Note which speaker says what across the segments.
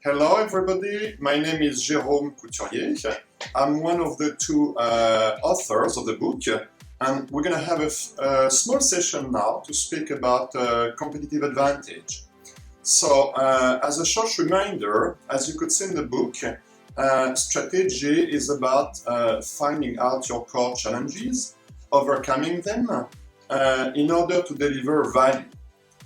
Speaker 1: Hello everybody, my name is Jerome Couturier. I'm one of the two authors of the book, and we're going to have a small session now to speak about competitive advantage. So as a short reminder, as you could see in the book, strategy is about finding out your core challenges, overcoming them in order to deliver value.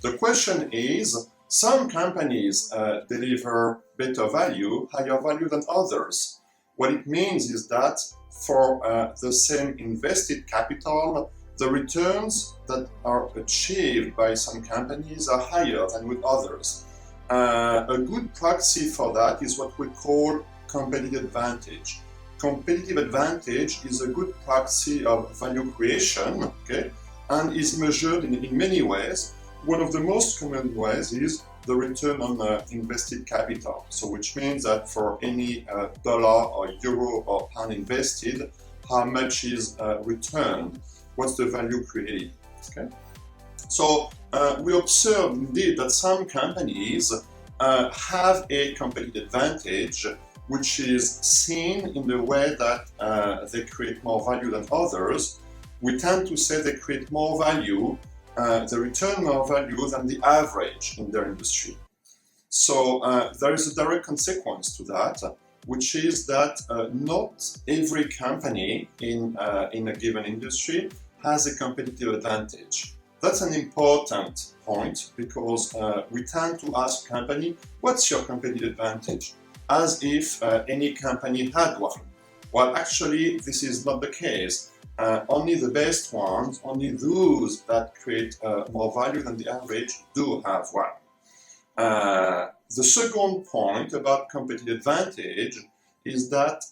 Speaker 1: The question is, some companies deliver better value, higher value than others. What it means is that for the same invested capital, the returns that are achieved by some companies are higher than with others. A good proxy for that is what we call competitive advantage. Competitive advantage is a good proxy of value creation, okay, and is measured in many ways. One of the most common ways is the return on invested capital. So which means that for any dollar or euro or pound invested, how much is returned? What's the value created? Okay. So we observe indeed that some companies have a competitive advantage which is seen in the way that they create more value than others. We tend to say they create more value, they return more value than the average in their industry. So there is a direct consequence to that, which is that not every company in a given industry has a competitive advantage. That's an important point because we tend to ask company, what's your competitive advantage? As if any company had one. Well, actually, this is not the case. Only the best ones, only those that create more value than the average do have one. The second point about competitive advantage is that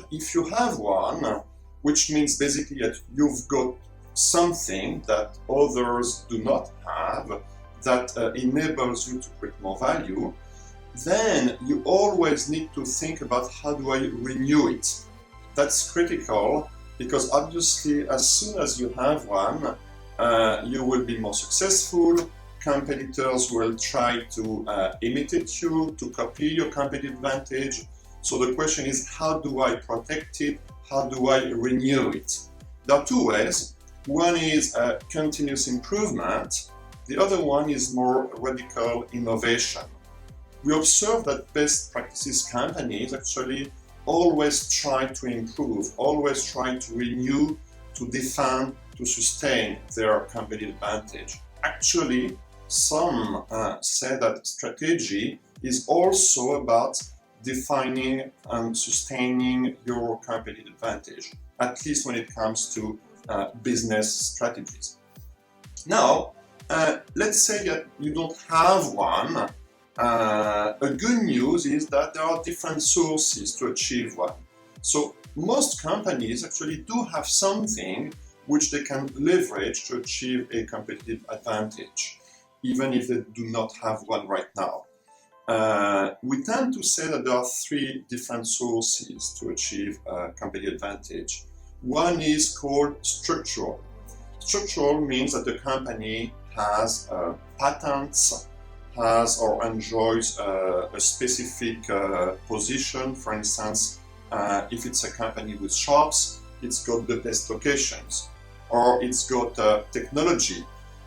Speaker 1: if you have one, which means basically that you've got something that others do not have, that enables you to create more value, then you always need to think about how do I renew it. That's critical. Because obviously, as soon as you have one, you will be more successful. Competitors will try to imitate you, to copy your competitive advantage. So the question is, how do I protect it? How do I renew it? There are two ways. One is continuous improvement. The other one is more radical innovation. We observe that best practices companies actually always try to improve, always try to renew, to defend, to sustain their competitive advantage. Actually, some say that strategy is also about defining and sustaining your competitive advantage, at least when it comes to business strategies. Now, let's say that you don't have one. A good news is that there are different sources to achieve one. So most companies actually do have something which they can leverage to achieve a competitive advantage, even if they do not have one right now. We tend to say that there are three different sources to achieve a competitive advantage. One is called structural. Structural means that the company has patents, has or enjoys a specific position. For instance, if it's a company with shops, it's got the best locations, or it's got technology.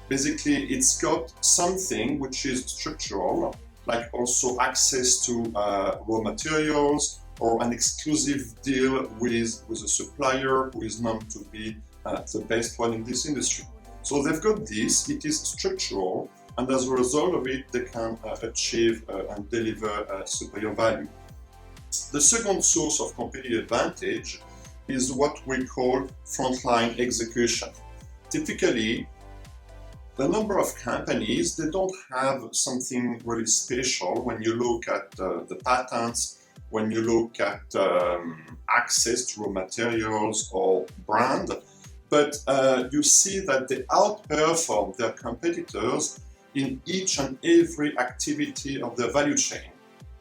Speaker 1: Basically, it's got something which is structural, like also access to raw materials or an exclusive deal with a supplier who is known to be the best one in this industry. So they've got this, it is structural, and as a result of it, they can achieve and deliver superior value. The second source of competitive advantage is what we call frontline execution. Typically, the number of companies, they don't have something really special when you look at the patents, when you look at access to raw materials or brand, but you see that they outperform their competitors in each and every activity of the value chain.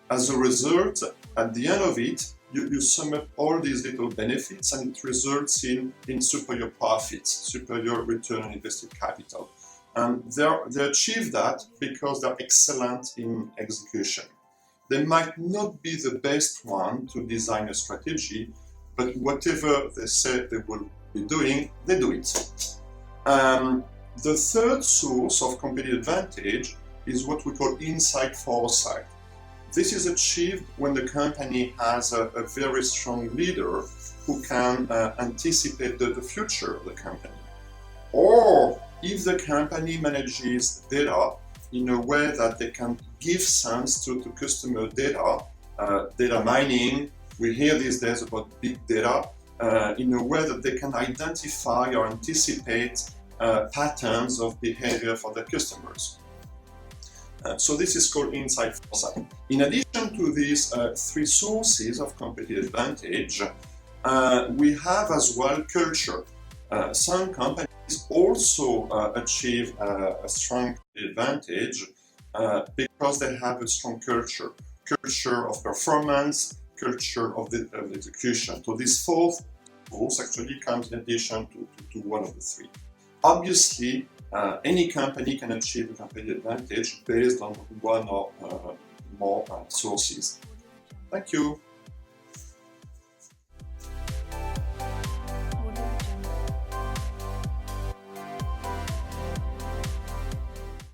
Speaker 1: As a result, at the end of it, you sum up all these little benefits and it results in superior profits, superior return on invested capital. And they achieve that because they're excellent in execution. They might not be the best one to design a strategy, but whatever they say they will be doing, they do it. The third source of competitive advantage is what we call insight foresight. This is achieved when the company has a very strong leader who can anticipate the future of the company. Or if the company manages data in a way that they can give sense to customer data, data mining, we hear these days about big data, in a way that they can identify or anticipate patterns of behavior for their customers. So this is called insight foresight. In addition to these three sources of competitive advantage, we have as well culture. Some companies also achieve a strong advantage because they have a strong culture of performance, culture of the execution. So this fourth source actually comes in addition to one of the three. Obviously, any company can achieve a competitive advantage based on one or more sources. Thank you.